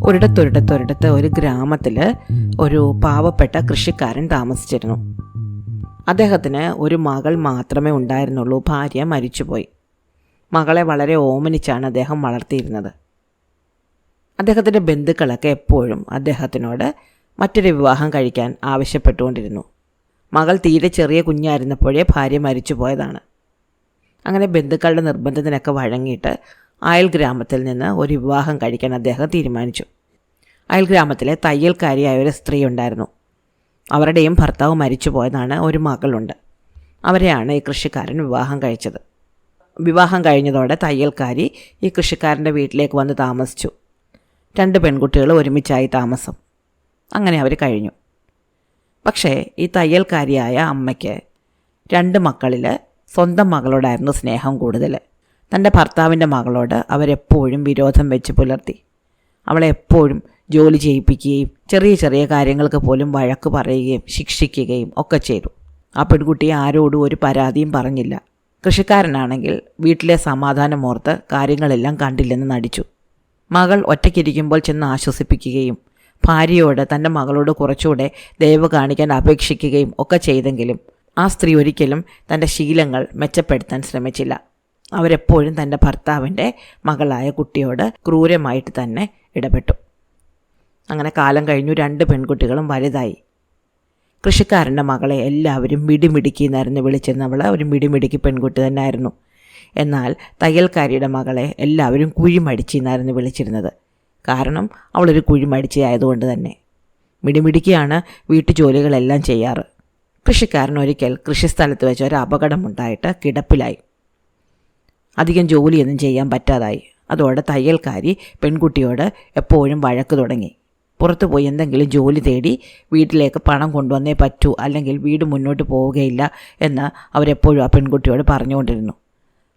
ഒരിടത്തൊരിടത്ത് ഒരു ഗ്രാമത്തിൽ ഒരു പാവപ്പെട്ട കൃഷിക്കാരൻ താമസിച്ചിരുന്നു. അദ്ദേഹത്തിന് ഒരു മകൾ മാത്രമേ ഉണ്ടായിരുന്നുള്ളൂ. ഭാര്യ മരിച്ചുപോയി. മകളെ വളരെ ഓമനിച്ചാണ് അദ്ദേഹം വളർത്തിയിരുന്നത്. അദ്ദേഹത്തിൻ്റെ ബന്ധുക്കളൊക്കെ എപ്പോഴും അദ്ദേഹത്തിനോട് മറ്റൊരു വിവാഹം കഴിക്കാൻ ആവശ്യപ്പെട്ടുകൊണ്ടിരുന്നു. മകൾ തീരെ ചെറിയ കുഞ്ഞായിരുന്നപ്പോഴേ ഭാര്യ മരിച്ചു പോയതാണ്. അങ്ങനെ ബന്ധുക്കളുടെ നിർബന്ധത്തിനൊക്കെ വഴങ്ങിയിട്ട് അയൽ ഗ്രാമത്തിൽ നിന്ന് ഒരു വിവാഹം കഴിക്കാൻ അദ്ദേഹം തീരുമാനിച്ചു. അയൽ ഗ്രാമത്തിലെ തയ്യൽക്കാരിയായ ഒരു സ്ത്രീ ഉണ്ടായിരുന്നു. അവരുടെയും ഭർത്താവ് മരിച്ചു പോയതാണ്. ഒരു മകളുണ്ട്. അവരെയാണ് ഈ കൃഷിക്കാരൻ വിവാഹം കഴിച്ചത്. വിവാഹം കഴിഞ്ഞതോടെ തയ്യൽക്കാരി ഈ കൃഷിക്കാരൻ്റെ വീട്ടിലേക്ക് വന്ന് താമസിച്ചു. 2 പെൺകുട്ടികൾ ഒരുമിച്ചായി താമസം. അങ്ങനെ അവർ കഴിഞ്ഞു. പക്ഷേ ഈ തയ്യൽക്കാരിയായ അമ്മയ്ക്ക് 2 മക്കളിൽ സ്വന്തം മകളോടായിരുന്നു സ്നേഹം കൂടുതൽ. തൻ്റെ ഭർത്താവിൻ്റെ മകളോട് അവരെപ്പോഴും വിരോധം വെച്ച് പുലർത്തി. അവളെ എപ്പോഴും ജോലി ചെയ്യിപ്പിക്കുകയും ചെറിയ ചെറിയ കാര്യങ്ങൾക്ക് പോലും വഴക്ക് പറയുകയും ശിക്ഷിക്കുകയും ഒക്കെ ചെയ്തു. ആ പെൺകുട്ടി ആരോടും ഒരു പരാതിയും പറഞ്ഞില്ല. കൃഷിക്കാരനാണെങ്കിൽ വീട്ടിലെ സമാധാനമോർത്ത് കാര്യങ്ങളെല്ലാം കണ്ടില്ലെന്ന് നടിച്ചു. മകൾ ഒറ്റയ്ക്കിരിക്കുമ്പോൾ ചെന്ന് ആശ്വസിപ്പിക്കുകയും ഭാര്യയോട് തൻ്റെ മകളോട് കുറച്ചുകൂടെ ദയവ് കാണിക്കാൻ അപേക്ഷിക്കുകയും ഒക്കെ ചെയ്തെങ്കിലും ആ സ്ത്രീ ഒരിക്കലും തൻ്റെ ശീലങ്ങൾ മെച്ചപ്പെടുത്താൻ ശ്രമിച്ചില്ല. അവരെപ്പോഴും തൻ്റെ ഭർത്താവിൻ്റെ മകളായ കുട്ടിയോട് ക്രൂരമായിട്ട് തന്നെ ഇടപെട്ടു. അങ്ങനെ കാലം കഴിഞ്ഞു. 2 പെൺകുട്ടികളും വലുതായി. കൃഷിക്കാരൻ്റെ മകളെ എല്ലാവരും മിടിമിടുക്കി എന്നായിരുന്നു വിളിച്ചിരുന്നത്. അവൾ ഒരു മിടിമിടുക്കി പെൺകുട്ടി തന്നെ ആയിരുന്നു. എന്നാൽ തയ്യൽക്കാരിയുടെ മകളെ എല്ലാവരും കുഴിമടിച്ചി എന്നായിരുന്നു വിളിച്ചിരുന്നത്. കാരണം അവളൊരു കുഴിമടിച്ചി ആയതുകൊണ്ട് തന്നെ. മിടിമിടുക്കിയാണ് വീട്ടുജോലികളെല്ലാം ചെയ്യാറ്. കൃഷിക്കാരൻ ഒരിക്കൽ കൃഷിസ്ഥലത്ത് വെച്ച് ഒരു അപകടമുണ്ടായിട്ട് കിടപ്പിലായി. അധികം ജോലിയൊന്നും ചെയ്യാൻ പറ്റാതായി. അതോടെ തയ്യൽക്കാരി പെൺകുട്ടിയോട് എപ്പോഴും വഴക്ക് തുടങ്ങി. പുറത്തു പോയി എന്തെങ്കിലും ജോലി തേടി വീട്ടിലേക്ക് പണം കൊണ്ടുവന്നേ പറ്റൂ, അല്ലെങ്കിൽ വീട് മുന്നോട്ട് പോവുകയില്ല എന്ന് അവരെപ്പോഴും ആ പെൺകുട്ടിയോട് പറഞ്ഞുകൊണ്ടിരുന്നു.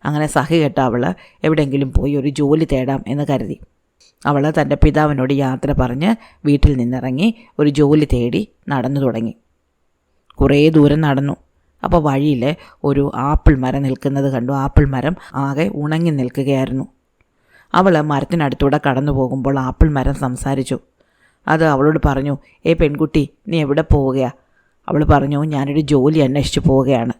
അങ്ങനെ സഹികെട്ട അവൾ എവിടെയെങ്കിലും പോയി ഒരു ജോലി തേടാം എന്ന് കരുതി. അവൾ തൻ്റെ പിതാവിനോട് യാത്ര പറഞ്ഞ് വീട്ടിൽ നിന്നിറങ്ങി ഒരു ജോലി തേടി നടന്നു തുടങ്ങി. കുറേ ദൂരം നടന്നു. അപ്പോൾ വഴിയിൽ ഒരു ആപ്പിൾ മരം നിൽക്കുന്നത് കണ്ടു. ആപ്പിൾ മരം ആകെ ഉണങ്ങി നിൽക്കുകയായിരുന്നു. അവൾ മരത്തിനടുത്തൂടെ കടന്നു പോകുമ്പോൾ ആപ്പിൾ മരം സംസാരിച്ചു. അത് അവളോട് പറഞ്ഞു, പെൺകുട്ടി, നീ എവിടെ പോവുകയാ? അവൾ പറഞ്ഞു, ഞാനൊരു ജോലി അന്വേഷിച്ച് പോവുകയാണ്.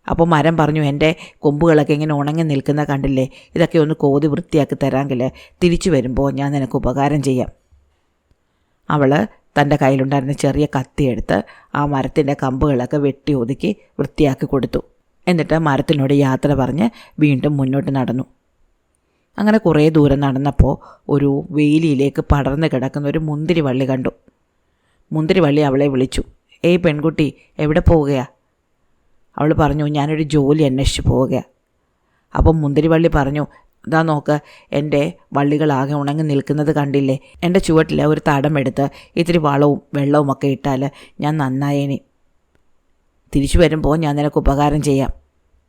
അപ്പോൾ മരം പറഞ്ഞു, എൻ്റെ കൊമ്പുകളൊക്കെ ഇങ്ങനെ ഉണങ്ങി നിൽക്കുന്ന കണ്ടില്ലേ, ഇതൊക്കെ ഒന്ന് കോതി വൃത്തിയാക്കി തരാമെങ്കിൽ തിരിച്ചു വരുമ്പോൾ ഞാൻ നിനക്ക് ഉപകാരം ചെയ്യാം. അവൾ തൻ്റെ കയ്യിലുണ്ടായിരുന്ന ചെറിയ കത്തിയെടുത്ത് ആ മരത്തിൻ്റെ കമ്പുകളൊക്കെ വെട്ടി ഒതുക്കി വൃത്തിയാക്കി കൊടുത്തു. എന്നിട്ട് മരത്തിനോട് യാത്ര പറഞ്ഞ് വീണ്ടും മുന്നോട്ട് നടന്നു. അങ്ങനെ കുറേ ദൂരം നടന്നപ്പോൾ ഒരു വേലിയിലേക്ക് പടർന്ന് കിടക്കുന്ന ഒരു മുന്തിരിവള്ളി കണ്ടു. മുന്തിരിവള്ളി അവളെ വിളിച്ചു, പെൺകുട്ടി, എവിടെ പോവുകയാ? അവൾ പറഞ്ഞു, ഞാനൊരു ജോലി അന്വേഷിച്ച് പോവുകയാണ്. അപ്പം മുന്തിരിവള്ളി പറഞ്ഞു, ഇതാ നോക്ക്, എൻ്റെ വള്ളികളാകെ ഉണങ്ങി നിൽക്കുന്നത് കണ്ടില്ലേ? എൻ്റെ ചുവട്ടിൽ ഒരു തടമെടുത്ത് ഇത്തിരി വളവും വെള്ളവും ഒക്കെ ഇട്ടാൽ ഞാൻ നന്നായേനെ. തിരിച്ചു വരുമ്പോൾ ഞാൻ നിനക്ക് ഉപകാരം ചെയ്യാം.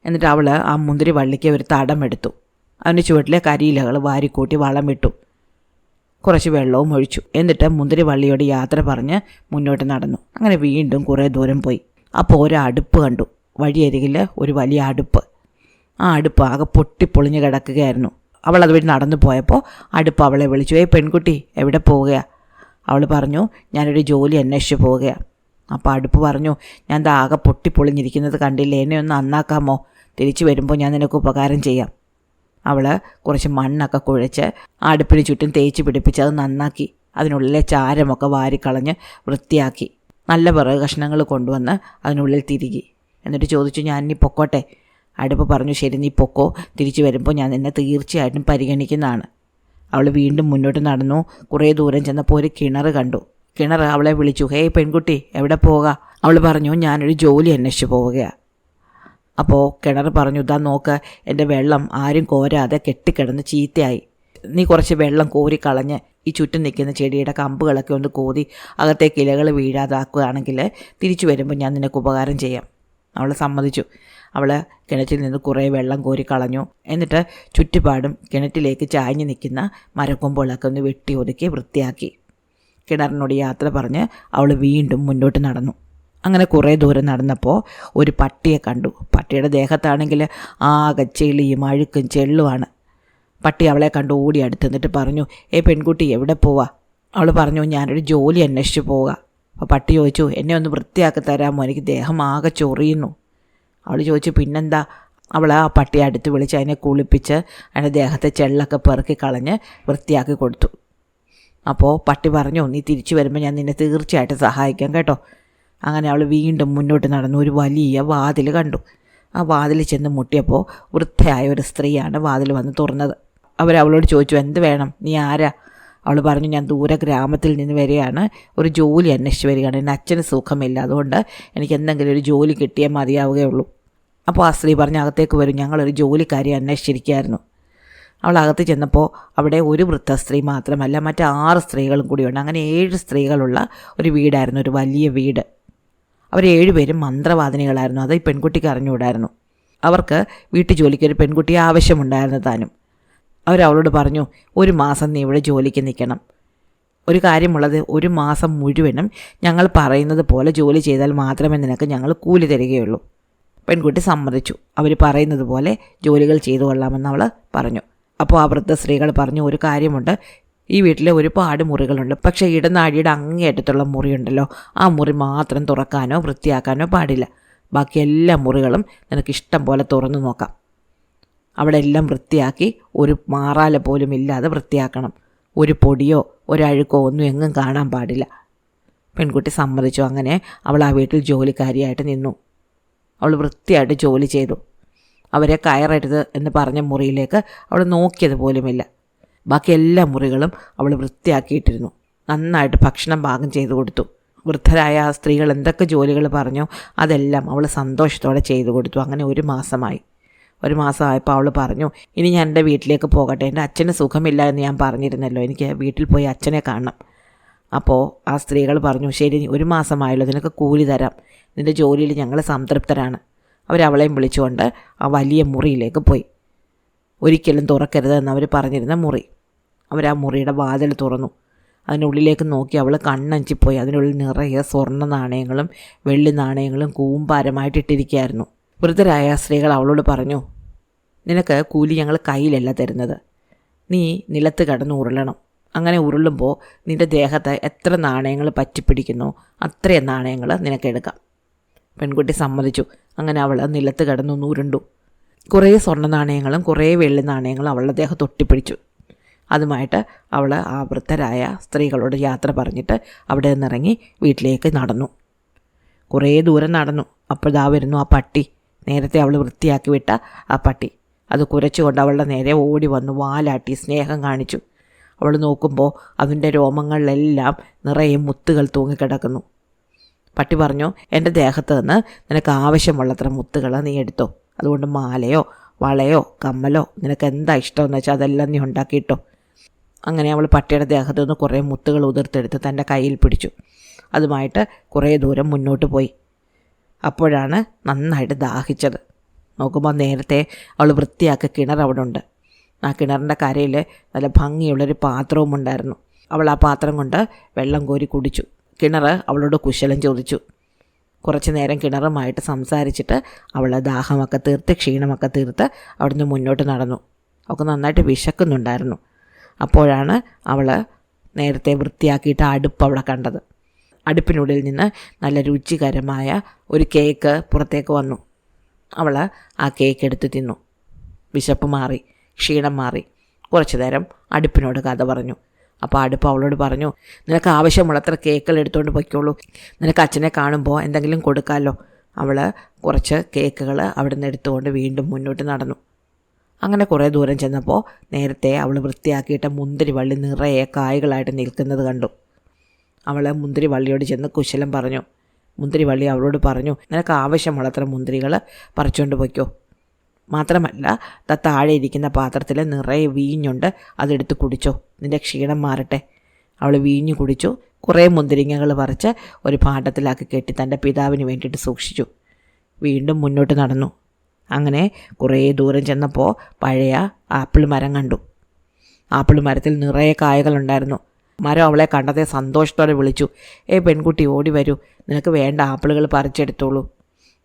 എന്നിട്ട് അവൾ ആ മുന്തിരിവള്ളിക്ക് ഒരു തടമെടുത്തു. അതിന് ചുവട്ടിലെ കരിയിലകൾ വാരിക്കൂട്ടി വളമിട്ടു. കുറച്ച് വെള്ളവും ഒഴിച്ചു. എന്നിട്ട് മുന്തിരിവള്ളിയോട് യാത്ര പറഞ്ഞ് മുന്നോട്ട് നടന്നു. അങ്ങനെ വീണ്ടും കുറേ ദൂരം പോയി. അപ്പോൾ ഒരു അടുപ്പ് കണ്ടു. വഴിയരികിൽ ഒരു വലിയ അടുപ്പ്. ആ അടുപ്പ് ആകെ പൊട്ടിപ്പൊളിഞ്ഞ് കിടക്കുകയായിരുന്നു. അവൾ അതുവഴി നടന്നു പോയപ്പോൾ അടുപ്പ് അവളെ വിളിച്ചു, പെൺകുട്ടി, എവിടെ പോവുകയാ? അവൾ പറഞ്ഞു, ഞാനൊരു ജോലി അന്വേഷിച്ച് പോവുകയാണ്. അപ്പോൾ അടുപ്പ് പറഞ്ഞു, ഞാൻ ആകെ പൊട്ടിപ്പൊളിഞ്ഞിരിക്കുന്നത് കണ്ടില്ലേ, എന്നെ ഒന്ന് നന്നാക്കാമോ? തിരിച്ചു വരുമ്പോൾ ഞാൻ നിനക്ക് ഉപകാരം ചെയ്യാം. അവൾ കുറച്ച് മണ്ണൊക്കെ കുഴച്ച് അടുപ്പിന് ചുറ്റും തേച്ച് പിടിപ്പിച്ച് അത് നന്നാക്കി. അതിനുള്ളിലെ ചാരമൊക്കെ വാരിക്കളഞ്ഞ് വൃത്തിയാക്കി. നല്ല വിറക് കഷ്ണങ്ങൾ കൊണ്ടുവന്ന് അതിനുള്ളിൽ തിരുകി. എന്നിട്ട് ചോദിച്ചു, ഞാൻ ഇനി പൊക്കോട്ടെ? അടുപ്പ് പറഞ്ഞു, ശരി, നീ പൊക്കോ. തിരിച്ചു വരുമ്പോൾ ഞാൻ നിന്നെ തീർച്ചയായിട്ടും പരിഗണിക്കുന്നതാണ്. അവൾ വീണ്ടും മുന്നോട്ട് നടന്നു. കുറേ ദൂരം ചെന്നപ്പോൾ ഒരു കിണർ കണ്ടു. കിണർ അവളെ വിളിച്ചു, പെൺകുട്ടി, എവിടെ പോവുക? അവൾ പറഞ്ഞു, ഞാനൊരു ജോലി അന്വേഷിച്ച് പോവുകയാണ്. അപ്പോൾ കിണർ പറഞ്ഞു, ഇതാ നോക്ക്, എൻ്റെ വെള്ളം ആരും കോരാതെ കെട്ടിക്കിടന്ന് ചീത്തയായി. നീ കുറച്ച് വെള്ളം കോരിക്കളഞ്ഞ് ഈ ചുറ്റും നിൽക്കുന്ന ചെടിയുടെ കമ്പുകളൊക്കെ ഒന്ന് കോതി അകത്തേക്ക് ഇലകൾ വീഴാതാക്കുകയാണെങ്കിൽ തിരിച്ചു വരുമ്പോൾ ഞാൻ നിനക്ക് ഉപകാരം ചെയ്യാം. അവൾ സമ്മതിച്ചു. അവൾ കിണറ്റിൽ നിന്ന് കുറേ വെള്ളം കോരിക്കളഞ്ഞു. എന്നിട്ട് ചുറ്റുപാടും കിണറ്റിലേക്ക് ചാഞ്ഞ് നിൽക്കുന്ന മരക്കൊമ്പുകളൊക്കെ ഒന്ന് വെട്ടി ഒതുക്കി വൃത്തിയാക്കി. കിണറിനോട് യാത്ര പറഞ്ഞ് അവൾ വീണ്ടും മുന്നോട്ട് നടന്നു. അങ്ങനെ കുറേ ദൂരം നടന്നപ്പോൾ ഒരു പട്ടിയെ കണ്ടു. പട്ടിയുടെ ദേഹത്താണെങ്കിൽ ആകെ ചെളിയും അഴുക്കും ചെള്ളുമാണ്. പട്ടി അവളെ കണ്ട് ഓടി അടുത്ത് എന്നിട്ട് പറഞ്ഞു, പെൺകുട്ടി, എവിടെ പോവാ? അവൾ പറഞ്ഞു, ഞാനൊരു ജോലി അന്വേഷിച്ച് പോവുക. അപ്പോൾ പട്ടി ചോദിച്ചു, എന്നെ ഒന്ന് വൃത്തിയാക്കി തരാമോ, എനിക്ക് ദേഹം ആകെ ചൊറിയുന്നു. അവൾ ചോദിച്ചു, പിന്നെന്താ. അവൾ ആ പട്ടിയെ അടുത്ത് വിളിച്ച് അതിനെ കുളിപ്പിച്ച് അതിൻ്റെ ദേഹത്തെ ചെള്ളൊക്കെ പെറുക്കി കളഞ്ഞ് വൃത്തിയാക്കി കൊടുത്തു. അപ്പോൾ പട്ടി പറഞ്ഞു, നീ തിരിച്ചു വരുമ്പോൾ ഞാൻ നിന്നെ തീർച്ചയായിട്ടും സഹായിക്കാം കേട്ടോ. അങ്ങനെ അവൾ വീണ്ടും മുന്നോട്ട് നടന്നു. ഒരു വലിയ വാതിൽ കണ്ടു. ആ വാതിൽ ചെന്ന് മുട്ടിയപ്പോൾ വൃദ്ധയായ ഒരു സ്ത്രീയാണ് വാതിൽ വന്ന് തുറന്നത്. അവളോട് ചോദിച്ചു, എന്ത് വേണം, നീ ആരാ? അവൾ പറഞ്ഞു, ഞാൻ ദൂരെ ഗ്രാമത്തിൽ നിന്ന് വരികയാണ്, ഒരു ജോലി അന്വേഷിച്ച് വരികയാണ്. എൻ്റെ അച്ഛന് സുഖമില്ല, അതുകൊണ്ട് എനിക്ക് എന്തെങ്കിലും ഒരു ജോലി കിട്ടിയാൽ മതിയാവുകയുള്ളൂ. അപ്പോൾ ആ സ്ത്രീ പറഞ്ഞു, അകത്തേക്ക് വരും, ഞങ്ങളൊരു ജോലിക്കാരി അന്വേഷിച്ചിരിക്കുകയായിരുന്നു. അവൾ അകത്ത് ചെന്നപ്പോൾ അവിടെ ഒരു വൃദ്ധ സ്ത്രീ മാത്രമല്ല, മറ്റ് 6 സ്ത്രീകളും കൂടിയുണ്ട്. അങ്ങനെ 7 സ്ത്രീകളുള്ള ഒരു വീടായിരുന്നു, ഒരു വലിയ വീട്. അവർ 7 പേരും മന്ത്രവാദിനികളായിരുന്നു. അത് ഈ പെൺകുട്ടിക്ക് അറിഞ്ഞുകൂടായിരുന്നു. അവർക്ക് വീട്ടു ജോലിക്ക് ഒരു പെൺകുട്ടിയെ ആവശ്യമുണ്ടായിരുന്നു താനും. അവരവളോട് പറഞ്ഞു, 1 മാസം നീ ഇവിടെ ജോലിക്ക് നിൽക്കണം. ഒരു കാര്യമുള്ളത്, 1 മാസം മുഴുവനും ഞങ്ങൾ പറയുന്നത് പോലെ ജോലി ചെയ്താൽ മാത്രമേ നിനക്ക് ഞങ്ങൾ കൂലി തരികയുള്ളൂ. പെൺകുട്ടി സമ്മതിച്ചു. അവർ പറയുന്നത് പോലെ ജോലികൾ ചെയ്തു കൊള്ളാമെന്ന് അവൾ പറഞ്ഞു. അപ്പോൾ ആ വൃദ്ധ സ്ത്രീകൾ പറഞ്ഞു, ഒരു കാര്യമുണ്ട്, ഈ വീട്ടിൽ ഒരുപാട് മുറികളുണ്ട്, പക്ഷേ ഇടനാഴിയുടെ അങ്ങേയറ്റത്തുള്ള മുറിയുണ്ടല്ലോ, ആ മുറി മാത്രം തുറക്കാനോ വൃത്തിയാക്കാനോ പാടില്ല. ബാക്കി എല്ലാ മുറികളും നിനക്ക് ഇഷ്ടം പോലെ തുറന്നു നോക്കാം. അവിടെ എല്ലാം വൃത്തിയാക്കി ഒരു മാറാല പോലും ഇല്ലാതെ വൃത്തിയാക്കണം. ഒരു പൊടിയോ ഒരഴുക്കോ ഒന്നും എങ്ങും കാണാൻ പാടില്ല. പെൺകുട്ടി സമ്മതിച്ചു. അങ്ങനെ അവൾ ആ വീട്ടിൽ ജോലിക്കാരിയായിട്ട് നിന്നു. അവൾ വൃത്തിയായിട്ട് ജോലി ചെയ്തു. അവരെ കയറരുത് എന്ന് പറഞ്ഞ മുറിയിലേക്ക് അവൾ നോക്കിയത് പോലുമില്ല. ബാക്കി എല്ലാ മുറികളും അവൾ വൃത്തിയാക്കിയിട്ടിരുന്നു. നന്നായിട്ട് ഭക്ഷണം പാകം ചെയ്തു കൊടുത്തു. വൃദ്ധരായ ആ സ്ത്രീകൾ എന്തൊക്കെ ജോലികൾ പറഞ്ഞോ അതെല്ലാം അവൾ സന്തോഷത്തോടെ ചെയ്തു കൊടുത്തു. അങ്ങനെ 1 മാസമായി. 1 മാസമായപ്പോൾ അവൾ പറഞ്ഞു, ഇനി ഞാൻ എൻ്റെ വീട്ടിലേക്ക് പോകട്ടെ, എൻ്റെ അച്ഛന് സുഖമില്ല എന്ന് ഞാൻ പറഞ്ഞിരുന്നല്ലോ, എനിക്ക് വീട്ടിൽ പോയി അച്ഛനെ കാണണം. അപ്പോൾ ആ സ്ത്രീകൾ പറഞ്ഞു, ശരി, 1 മാസമായല്ലോ, നിനക്ക് കൂലി തരാം, നിൻ്റെ ജോലിയിൽ ഞങ്ങൾ സംതൃപ്തരാണ്. അവരവളെയും വിളിച്ചുകൊണ്ട് ആ വലിയ മുറിയിലേക്ക് പോയി. ഒരിക്കലും തുറക്കരുത് എന്നവർ പറഞ്ഞിരുന്ന മുറി. ആ മുറിയുടെ വാതിൽ തുറന്നു. അതിനുള്ളിലേക്ക് നോക്കി അവൾ കണ്ണഞ്ചിപ്പോയി. അതിനുള്ളിൽ നിറയെ സ്വർണ്ണ നാണയങ്ങളും വെള്ളി നാണയങ്ങളും കൂമ്പാരമായിട്ടിട്ടിരിക്കുകയായിരുന്നു. വൃദ്ധരായ സ്ത്രീകൾ അവളോട് പറഞ്ഞു, നിനക്ക് കൂലി ഞങ്ങൾ കയ്യിലല്ല തരുന്നത്, നീ നിലത്ത് കിടന്ന് ഉരുളണം. അങ്ങനെ ഉരുളുമ്പോൾ നിൻ്റെ ദേഹത്ത് എത്ര നാണയങ്ങൾ പറ്റിപ്പിടിക്കുന്നോ അത്രയും നാണയങ്ങൾ നിനക്കെടുക്കാം. പെൺകുട്ടി സമ്മതിച്ചു. അങ്ങനെ അവൾ നിലത്ത് കിടന്നൊന്ന് ഉരുണ്ടു. കുറേ സ്വർണ്ണ നാണയങ്ങളും കുറേ വെള്ളി നാണയങ്ങളും അവളുടെ ദേഹത്ത് ഒട്ടിപ്പിടിച്ചു. അതുമായിട്ട് അവൾ ആ വൃദ്ധരായ സ്ത്രീകളോട് യാത്ര പറഞ്ഞിട്ട് അവിടെ നിന്നിറങ്ങി വീട്ടിലേക്ക് നടന്നു. കുറേ ദൂരം നടന്നു. അപ്പോഴാ വരുന്നു ആ പട്ടി. നേരത്തെ അവൾ വൃത്തിയാക്കി വിട്ട ആ പട്ടി. അത് കുരച്ചുകൊണ്ട് അവളുടെ നേരെ ഓടി വന്നു, വാലാട്ടി സ്നേഹം കാണിച്ചു. അവൾ നോക്കുമ്പോൾ അതിൻ്റെ രോമങ്ങളിലെല്ലാം നിറയെ മുത്തുകൾ തൂങ്ങിക്കിടക്കുന്നു. പട്ടി പറഞ്ഞു, എൻ്റെ ദേഹത്ത് നിന്ന് നിനക്ക് ആവശ്യമുള്ളത്ര മുത്തുകൾ നീ എടുത്തോ. അതുകൊണ്ട് മാലയോ വളയോ കമ്മലോ നിനക്ക് എന്താ ഇഷ്ടമെന്ന് വെച്ചാൽ അതെല്ലാം നീ ഉണ്ടാക്കിയിട്ടോ. അങ്ങനെ അവൾ പട്ടിയുടെ ദേഹത്ത് നിന്ന് കുറേ മുത്തുകൾ ഉതിർത്തെടുത്ത് തൻ്റെ കയ്യിൽ പിടിച്ചു. അതുമായിട്ട് കുറേ ദൂരം മുന്നോട്ട് പോയി. അപ്പോഴാണ് നന്നായിട്ട് ദാഹിച്ചത്. നോക്കുമ്പോൾ നേരത്തെ അവൾ വൃത്തിയാക്കിയ കിണർ അവിടെ ഉണ്ട്. ആ കിണറിൻ്റെ കരയിൽ നല്ല ഭംഗിയുള്ളൊരു പാത്രവും ഉണ്ടായിരുന്നു. അവൾ ആ പാത്രം കൊണ്ട് വെള്ളം കോരി കുടിച്ചു. കിണർ അവളോട് കുശലം ചോദിച്ചു. കുറച്ച് നേരം കിണറുമായിട്ട് സംസാരിച്ചിട്ട് അവൾ ദാഹമൊക്കെ തീർത്ത് ക്ഷീണമൊക്കെ തീർത്ത് അവിടുന്ന് മുന്നോട്ട് നടന്നു. അവൾക്ക് നന്നായിട്ട് വിശക്കുന്നുണ്ടായിരുന്നു. അപ്പോഴാണ് അവൾ നേരത്തെ വൃത്തിയാക്കിയിട്ട് അടുപ്പ് അവിടെ കണ്ടത്. അടുപ്പിനുള്ളിൽ നിന്ന് നല്ല രുചികരമായ ഒരു കേക്ക് പുറത്തേക്ക് വന്നു. അവൾ ആ കേക്ക് എടുത്ത് തിന്നു. വിശപ്പ് മാറി, ക്ഷീണം മാറി. കുറച്ച് നേരം അടുപ്പിനോട് കഥ പറഞ്ഞു. അപ്പോൾ അടുപ്പ് അവളോട് പറഞ്ഞു, നിനക്ക് ആവശ്യമുള്ളത്ര കേക്കുകൾ എടുത്തുകൊണ്ട് പൊയ്ക്കോളൂ, നിനക്ക് അച്ഛനെ കാണുമ്പോൾ എന്തെങ്കിലും കൊടുക്കാമല്ലോ. അവൾ കുറച്ച് കേക്കുകൾ അവിടെ നിന്ന് എടുത്തുകൊണ്ട് വീണ്ടും മുന്നോട്ട് നടന്നു. അങ്ങനെ കുറേ ദൂരം ചെന്നപ്പോൾ നേരത്തെ അവൾ വൃത്തിയാക്കിയിട്ട് മുന്തിരി വള്ളി നിറയെ കായ്കളായിട്ട് നിൽക്കുന്നത് കണ്ടു. അവൾ മുന്തിരി വള്ളിയോട് ചെന്ന് കുശലം പറഞ്ഞു. മുന്തിരി വള്ളി അവളോട് പറഞ്ഞു, നിനക്ക് ആവശ്യമുള്ളത്ര മുന്തിരികൾ പറിച്ചുകൊണ്ട് പൊയ്ക്കോ. മാത്രമല്ല, താഴെ ഇരിക്കുന്ന പാത്രത്തിൽ നിറയെ വീഞ്ഞുണ്ട്, അതെടുത്ത് കുടിച്ചോ, നിൻ്റെ ക്ഷീണം മാറട്ടെ. അവൾ വീഞ്ഞു കുടിച്ചു. കുറേ മുന്തിരിങ്ങകൾ പറിച്ച് ഒരു പാട്ടത്തിലാക്കി കെട്ടി തൻ്റെ പിതാവിന് വേണ്ടിയിട്ട് സൂക്ഷിച്ചു. വീണ്ടും മുന്നോട്ട് നടന്നു. അങ്ങനെ കുറേ ദൂരം ചെന്നപ്പോൾ പഴയ ആപ്പിൾ മരം കണ്ടു. ആപ്പിൾ മരത്തിൽ നിറയെ കായകളുണ്ടായിരുന്നു. മരം അവളെ കണ്ടതേ സന്തോഷത്തോടെ വിളിച്ചു, പെൺകുട്ടി ഓടി വരൂ, നിനക്ക് വേണ്ട ആപ്പിളുകൾ പറിച്ചെടുത്തോളൂ.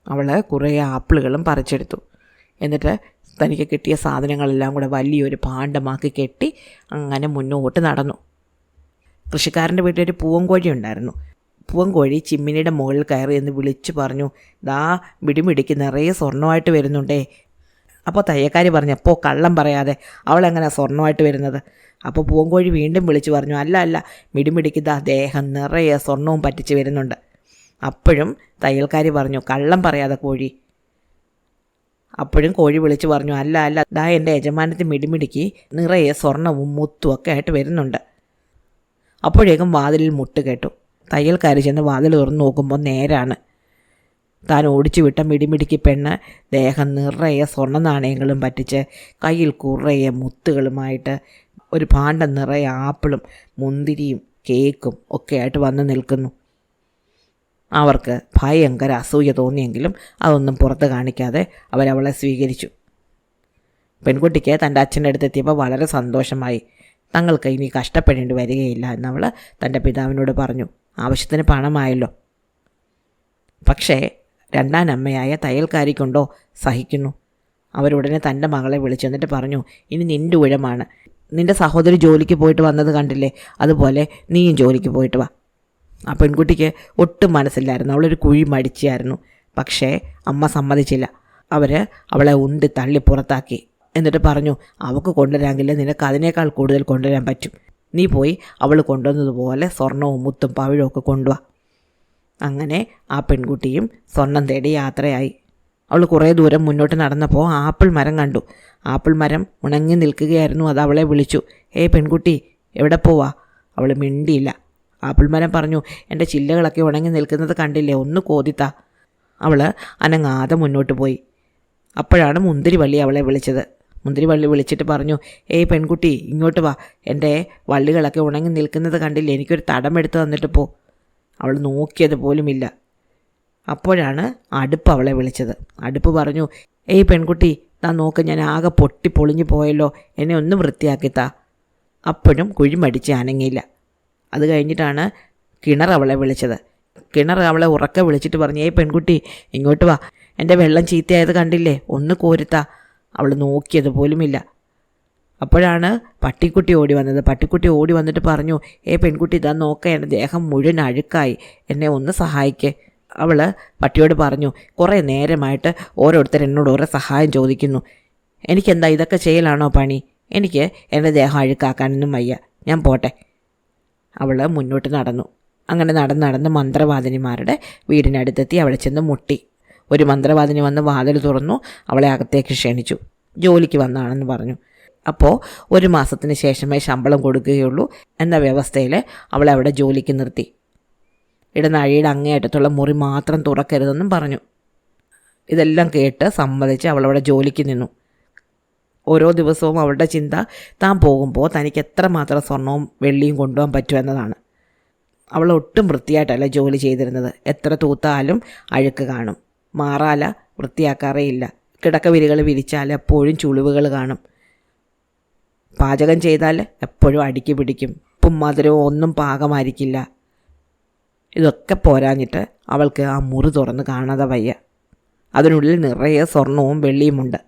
അവൾ കുറേ ആപ്പിളുകളും പറിച്ചെടുത്തു. എന്നിട്ട് തനിക്ക് കിട്ടിയ സാധനങ്ങളെല്ലാം കൂടെ വലിയൊരു ഭാണ്ഡമാക്കി കെട്ടി അങ്ങനെ മുന്നോട്ട് നടന്നു. കൃഷിക്കാരൻ്റെ വീട്ടിലൊരു പൂവൻകോഴി ഉണ്ടായിരുന്നു. പൂവൻകോഴി ചിമ്മിനിയുടെ മുകളിൽ കയറി എന്ന് വിളിച്ചു പറഞ്ഞു, ദാ മിടിമിടിക്ക് നിറയെ സ്വർണ്ണമായിട്ട് വരുന്നുണ്ടേ. അപ്പോൾ തയ്യക്കാരി പറഞ്ഞു, അപ്പോൾ കള്ളം പറയാതെ അവളെങ്ങനെ സ്വർണ്ണമായിട്ട് വരുന്നത്? അപ്പോൾ പൂവൻകോഴി വീണ്ടും വിളിച്ചു പറഞ്ഞു, അല്ല മിടിമിടിക്ക് ദാ ദേഹം നിറയെ സ്വർണവും പറ്റിച്ച് വരുന്നുണ്ട്. അപ്പോഴും തയ്യൽക്കാരി പറഞ്ഞു, കള്ളം പറയാതെ കോഴി. അപ്പോഴും കോഴി വിളിച്ചു പറഞ്ഞു, അല്ല ദാ എൻ്റെ യജമാനത്തിൽ മിടിമിടിക്ക് നിറയെ സ്വർണവും മുത്തും ഒക്കെ ആയിട്ട് വരുന്നുണ്ട്. അപ്പോഴേക്കും വാതിലിൽ മുട്ട് കേട്ടു. തയ്യൽക്കാരി ചെന്ന് വാതിൽ തുറന്ന് നോക്കുമ്പോൾ നേരാണ്. താൻ ഓടിച്ചു വിട്ട മിടിമിടിക്ക് പെണ്ണ് ദേഹം നിറയെ സ്വർണ്ണ നാണയങ്ങളും പറ്റിച്ച് കയ്യിൽ കുറയെ മുത്തുകളുമായിട്ട് ഒരു ഭാണ്ഡം നിറയെ ആപ്പിളും മുന്തിരിയും കേക്കും ഒക്കെ ആയിട്ട് വന്ന് നിൽക്കുന്നു. അവർക്ക് ഭയങ്കര അസൂയ തോന്നിയെങ്കിലും അതൊന്നും പുറത്ത് കാണിക്കാതെ അവരവളെ സ്വീകരിച്ചു. പെൺകുട്ടിക്ക് തൻ്റെ അച്ഛൻ്റെ അടുത്തെത്തിയപ്പോൾ വളരെ സന്തോഷമായി. തങ്ങൾക്ക് ഇനി കഷ്ടപ്പെടേണ്ടി വരികയില്ല എന്നവൾ തൻ്റെ പിതാവിനോട് പറഞ്ഞു. ആവശ്യത്തിന് പണമായല്ലോ. പക്ഷേ രണ്ടാനമ്മയായ തയ്യൽക്കാരിക്കുണ്ടോ സഹിക്കുന്നു. അവരുടനെ തൻ്റെ മകളെ വിളിച്ചു എന്നിട്ട് പറഞ്ഞു, ഇനി നിൻ്റെ ഊഴമാണ്. നിൻ്റെ സഹോദരി ജോലിക്ക് പോയിട്ട് വന്നത് കണ്ടില്ലേ, അതുപോലെ നീയും ജോലിക്ക് പോയിട്ട് വാ. ആ പെൺകുട്ടിക്ക് ഒട്ടും മനസ്സില്ലായിരുന്നു. അവളൊരു കുഴി മടിച്ചായിരുന്നു. പക്ഷേ അമ്മ സമ്മതിച്ചില്ല. അവളെ ഉന്തി തള്ളി പുറത്താക്കി. എന്നിട്ട് പറഞ്ഞു, അവൾക്ക് കൊണ്ടുവരാമെങ്കിൽ നിനക്ക് അതിനേക്കാൾ കൂടുതൽ കൊണ്ടുവരാൻ പറ്റും. നീ പോയി അവൾ കൊണ്ടുവന്നതുപോലെ സ്വർണവും മുത്തും പവിഴവും ഒക്കെ കൊണ്ടുവാ. അങ്ങനെ ആ പെൺകുട്ടിയും സ്വർണം തേടി യാത്രയായി. അവൾ കുറേ ദൂരം മുന്നോട്ട് നടന്നപ്പോൾ ആപ്പിൾ മരം കണ്ടു. ആപ്പിൾ മരം ഉണങ്ങി നിൽക്കുകയായിരുന്നു. അത് അവളെ വിളിച്ചു, പെൺകുട്ടി എവിടെ പോവാ? അവൾ മിണ്ടിയില്ല. ആപ്പിൾ മരം പറഞ്ഞു, എൻ്റെ ചില്ലകളൊക്കെ ഉണങ്ങി നിൽക്കുന്നത് കണ്ടില്ലേ, ഒന്ന് കോതിത്താ. അവൾ അനങ്ങാതെ മുന്നോട്ട് പോയി. അപ്പോഴാണ് മുന്തിരിവള്ളി അവളെ വിളിച്ചത്. മുന്തിരിവള്ളി വിളിച്ചിട്ട് പറഞ്ഞു, പെൺകുട്ടി ഇങ്ങോട്ട് വാ, എൻ്റെ വള്ളികളൊക്കെ ഉണങ്ങി നിൽക്കുന്നത് കണ്ടില്ലേ, എനിക്കൊരു തടമെടുത്ത് തന്നിട്ട് പോ. അവൾ നോക്കിയത് പോലുമില്ല. അപ്പോഴാണ് അടുപ്പ് അവളെ വിളിച്ചത്. അടുപ്പ് പറഞ്ഞു, പെൺകുട്ടി താൻ നോക്ക്, ഞാൻ ആകെ പൊട്ടി പൊളിഞ്ഞു പോയല്ലോ, എന്നെ ഒന്ന് വൃത്തിയാക്കിത്താ. അപ്പോഴും കുഴിമടിച്ച് അനങ്ങിയില്ല. അത് കഴിഞ്ഞിട്ടാണ് കിണർ അവളെ വിളിച്ചത്. കിണർ അവളെ ഉറക്കെ വിളിച്ചിട്ട് പറഞ്ഞു, പെൺകുട്ടി ഇങ്ങോട്ട് വാ, എൻ്റെ വെള്ളം ചീത്തയായത് കണ്ടില്ലേ, ഒന്ന് കോരുത്താ. അവൾ നോക്കിയത് പോലുമില്ല. അപ്പോഴാണ് പട്ടിക്കുട്ടി ഓടി വന്നത്. പട്ടിക്കുട്ടി ഓടി വന്നിട്ട് പറഞ്ഞു, പെൺകുട്ടി ഇതാ നോക്ക, എൻ്റെ ദേഹം മുഴുവൻ അഴുക്കായി, എന്നെ ഒന്ന് സഹായിക്കേ. അവൾ പട്ടിയോട് പറഞ്ഞു, കുറേ നേരമായിട്ട് ഓരോരുത്തർ എന്നോട് ഓരോ സഹായം ചോദിക്കുന്നു. എനിക്കെന്താ ഇതൊക്കെ ചെയ്യലാണോ പണി? എനിക്ക് എൻ്റെ ദേഹം അഴുക്കാക്കാനൊന്നും വയ്യ, ഞാൻ പോട്ടെ. അവൾ മുന്നോട്ട് നടന്നു. അങ്ങനെ നടന്ന് മന്ത്രവാദിനിമാരുടെ വീടിനടുത്തെത്തി അവളെ ചെന്ന് മുട്ടി. ഒരു മന്ത്രവാദിനി വന്ന് വാതിൽ തുറന്നു അവളെ അകത്തേക്ക് ക്ഷണിച്ചു. ജോലിക്ക് വന്നാണെന്ന് പറഞ്ഞു. അപ്പോൾ 1 മാസത്തിന് ശേഷമേ ശമ്പളം കൊടുക്കുകയുള്ളൂ എന്ന വ്യവസ്ഥയിൽ അവളെ അവിടെ ജോലിക്ക് നിർത്തി. ഇടനാഴിയുടെ അങ്ങേയറ്റത്തുള്ള മുറി മാത്രം തുറക്കരുതെന്നും പറഞ്ഞു. ഇതെല്ലാം കേട്ട് സമ്മതിച്ച് അവളവിടെ ജോലിക്ക് നിന്നു. ഓരോ ദിവസവും അവളുടെ ചിന്ത താൻ പോകുമ്പോൾ തനിക്ക് എത്രമാത്രം സ്വർണവും വെള്ളിയും കൊണ്ടുപോകാൻ പറ്റുമെന്നതാണ്. അവൾ ഒട്ടും വൃത്തിയായിട്ടല്ല ജോലി ചെയ്തിരുന്നത്. എത്ര തൂത്താലും അഴുക്ക് കാണും. മാറാല വൃത്തിയാക്കാറേയില്ല. കിടക്കവിരികൾ വിരിച്ചാൽ എപ്പോഴും ചുളിവുകൾ കാണും. പാചകം ചെയ്താൽ എപ്പോഴും അടുക്കി പിടിക്കും. ഉപ്പും മധുരവും ഒന്നും പാകമായിരിക്കില്ല. ഇതൊക്കെ പോരാഞ്ഞിട്ട് അവൾക്ക് ആ മുറി തുറന്ന് കാണാതെ വയ്യ. അതിനുള്ളിൽ നിറയെ സ്വർണവും വെള്ളിയുമുണ്ട്.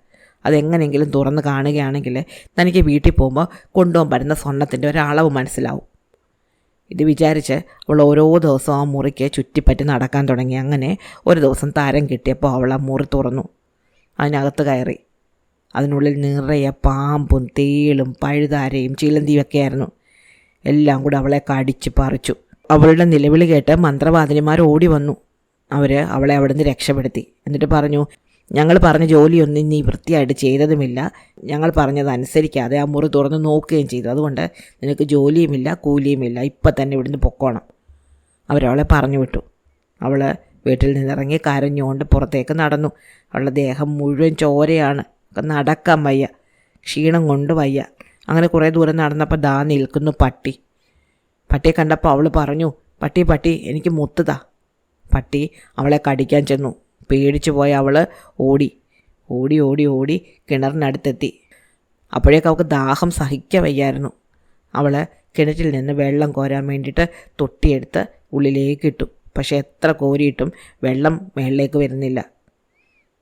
അതെങ്ങനെയെങ്കിലും തുറന്ന് കാണുകയാണെങ്കിൽ തനിക്ക് വീട്ടിൽ പോകുമ്പോൾ കൊണ്ടുപോകാൻ പറ്റുന്ന സ്വർണത്തിൻ്റെ ഒരളവ് മനസ്സിലാവും. ഇത് വിചാരിച്ച് അവൾ ഓരോ ദിവസവും ആ മുറിക്ക് ചുറ്റിപ്പറ്റി നടക്കാൻ തുടങ്ങി. അങ്ങനെ ഒരു ദിവസം താരം കിട്ടിയപ്പോൾ അവൾ ആ മുറി തുറന്നു. അതിനകത്ത് കയറി. അതിനുള്ളിൽ നിറയെ പാമ്പും തേളും പഴുതാരയും ചിലന്തിയൊക്കെ ആയിരുന്നു. എല്ലാം കൂടെ അവളെ കടിച്ച് പറിച്ചു. അവളുടെ നിലവിളി കേട്ട് മന്ത്രവാദിനിമാർ ഓടി വന്നു. അവളെ അവിടെ നിന്ന് രക്ഷപ്പെടുത്തി. എന്നിട്ട് പറഞ്ഞു, ഞങ്ങൾ പറഞ്ഞ ജോലിയൊന്നും നീ വൃത്തിയായിട്ട് ചെയ്തതുമില്ല, ഞങ്ങൾ പറഞ്ഞതനുസരിക്കാതെ ആ മുറി തുറന്ന് നോക്കുകയും ചെയ്തു, അതുകൊണ്ട് നിനക്ക് ജോലിയുമില്ല കൂലിയുമില്ല, ഇപ്പം തന്നെ ഇവിടുന്ന് പൊക്കോണം. അവരവളെ പറഞ്ഞു വിട്ടു. അവൾ വീട്ടിൽ നിന്നിറങ്ങി കരഞ്ഞുകൊണ്ട് പുറത്തേക്ക് നടന്നു. അവളുടെ ദേഹം മുഴുവൻ ചോരയാണ്. നടക്കാൻ വയ്യ, ക്ഷീണം കൊണ്ട് വയ്യ. അങ്ങനെ കുറേ ദൂരം നടന്നപ്പോൾ ദാ നിൽക്കുന്നു പട്ടി. പട്ടിയെ കണ്ടപ്പോൾ അവൾ പറഞ്ഞു, പട്ടി എനിക്ക് മുത്തുതാ. പട്ടി അവളെ കടിക്കാൻ ചെന്നു. പേടിച്ചു പോയ അവൾ ഓടി കിണറിനടുത്തെത്തി. അപ്പോഴേക്കും അവൾക്ക് ദാഹം സഹിക്കാൻ വയ്യായിരുന്നു. അവൾ കിണറ്റിൽ നിന്ന് വെള്ളം കോരാൻ വേണ്ടിയിട്ട് തൊട്ടിയെടുത്ത് ഉള്ളിലേക്ക് ഇട്ടു. പക്ഷേ എത്ര കോരിയിട്ടും വെള്ളം മേളിലേക്ക് വരുന്നില്ല.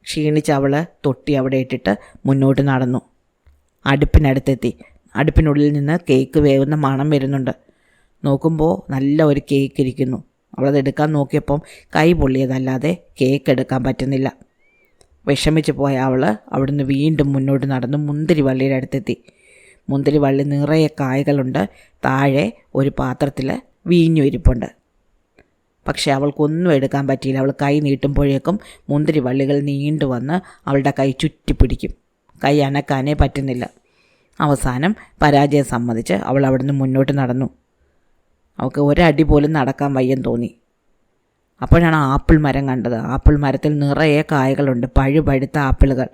ക്ഷീണിച്ച് അവൾ തൊട്ടി അവിടെ ഇട്ടിട്ട് മുന്നോട്ട് നടന്നു. അടുപ്പിനടുത്തെത്തി. അടുപ്പിനുള്ളിൽ നിന്ന് കേക്ക് വേവുന്ന മണം വരുന്നുണ്ട്. നോക്കുമ്പോൾ നല്ല ഒരു കേക്ക് ഇരിക്കുന്നു. അവളത് എടുക്കാൻ നോക്കിയപ്പം കൈ പൊള്ളിയതല്ലാതെ കേക്ക് എടുക്കാൻ പറ്റുന്നില്ല. വിഷമിച്ച് പോയ അവൾ അവിടുന്ന് വീണ്ടും മുന്നോട്ട് നടന്ന് മുന്തിരി വള്ളിയുടെ അടുത്തെത്തി. മുന്തിരി വള്ളി നിറയെ കായ്കളുണ്ട്. താഴെ ഒരു പാത്രത്തിൽ വീഞ്ഞു ഇരിപ്പുണ്ട്. പക്ഷേ അവൾക്കൊന്നും എടുക്കാൻ പറ്റിയില്ല. അവൾ കൈ നീട്ടുമ്പോഴേക്കും മുന്തിരി വള്ളികൾ നീണ്ടു വന്ന് അവളുടെ കൈ ചുറ്റിപ്പിടിക്കും. കൈ അനക്കാനേ പറ്റുന്നില്ല. അവസാനം പരാജയം സമ്മതിച്ച് അവൾ അവിടുന്ന് മുന്നോട്ട് നടന്നു. അവൾക്ക് ഒരടി പോലും നടക്കാൻ വയ്യെന്ന് തോന്നി. അപ്പോഴാണ് ആപ്പിൾ മരം കണ്ടത്. ആപ്പിൾ മരത്തിൽ നിറയെ കായകളുണ്ട്, പഴുപഴുത്ത ആപ്പിളുകൾ.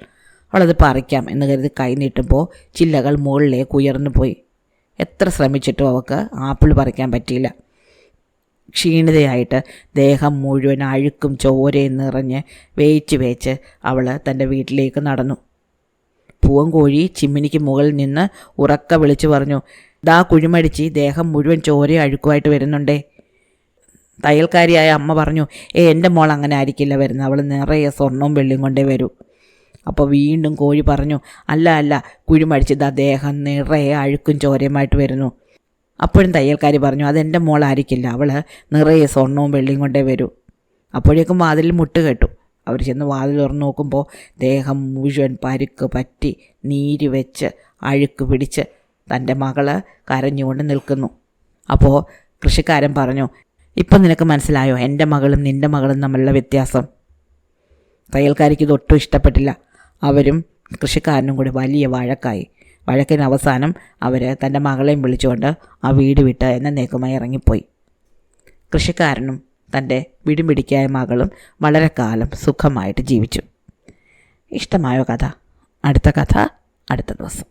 അവളത് പറിക്കാം എന്ന് കരുതി കൈ നീട്ടുമ്പോൾ ചില്ലകൾ മുകളിലേക്ക് ഉയർന്നു പോയി. എത്ര ശ്രമിച്ചിട്ടും അവൾക്ക് ആപ്പിൾ പറിക്കാൻ പറ്റിയില്ല. ക്ഷീണിതയായിട്ട് ദേഹം മുഴുവൻ അഴുക്കും ചോരയും നിറഞ്ഞ് വേച്ച് അവൾ തൻ്റെ വീട്ടിലേക്ക് നടന്നു. പൂവൻകോഴി ചിമ്മിനിക്ക് മുകളിൽ നിന്ന് ഉറക്കെ വിളിച്ചു പറഞ്ഞു, ദാ കുഴിമടിച്ച് ദേഹം മുഴുവൻ ചോരയും അഴുക്കുമായിട്ട് വരുന്നുണ്ടേ. തയ്യൽക്കാരിയായ അമ്മ പറഞ്ഞു, എൻ്റെ മോൾ അങ്ങനെ ആയിരിക്കില്ല വരുന്നത്, അവൾ നിറയെ സ്വർണവും വെള്ളിയും കൊണ്ടേ വരൂ. അപ്പോൾ വീണ്ടും കോഴി പറഞ്ഞു, അല്ല കുഴിമടിച്ച് ദാ ദേഹം നിറയെ അഴുക്കും ചോരയുമായിട്ട് വരുന്നു. അപ്പോഴും തയ്യൽക്കാരി പറഞ്ഞു, അതെൻ്റെ മോളായിരിക്കില്ല, അവൾ നിറയെ സ്വർണവും വെള്ളിയും കൊണ്ടേ വരൂ. അപ്പോഴേക്കും വാതിലിൽ മുട്ട് കേട്ടു. അവർ ചെന്ന് വാതിൽ തുറന്ന് നോക്കുമ്പോൾ ദേഹം മുഴുവൻ പരുക്ക് പറ്റി നീര് വെച്ച് അഴുക്ക് പിടിച്ച് തൻ്റെ മകള് കരഞ്ഞുകൊണ്ട് നിൽക്കുന്നു. അപ്പോൾ കൃഷിക്കാരൻ പറഞ്ഞു, ഇപ്പം നിനക്ക് മനസ്സിലായോ എൻ്റെ മകളും നിൻ്റെ മകളും തമ്മിലുള്ള വ്യത്യാസം? തയ്യൽക്കാരിക്ക് ഇതൊട്ടും ഇഷ്ടപ്പെട്ടില്ല. അവരും കൃഷിക്കാരനും കൂടി വലിയ വഴക്കായി. വഴക്കിന് അവസാനം അവർ തൻ്റെ മകളെയും വിളിച്ചുകൊണ്ട് ആ വീട് വിട്ട് എന്നേക്കുമായി ഇറങ്ങിപ്പോയി. കൃഷിക്കാരനും തൻ്റെ വിടുപിടിക്കായ മകളും വളരെ കാലം സുഖമായിട്ട് ജീവിച്ചു. ഇഷ്ടമായോ കഥ? അടുത്ത കഥ അടുത്ത ദിവസം.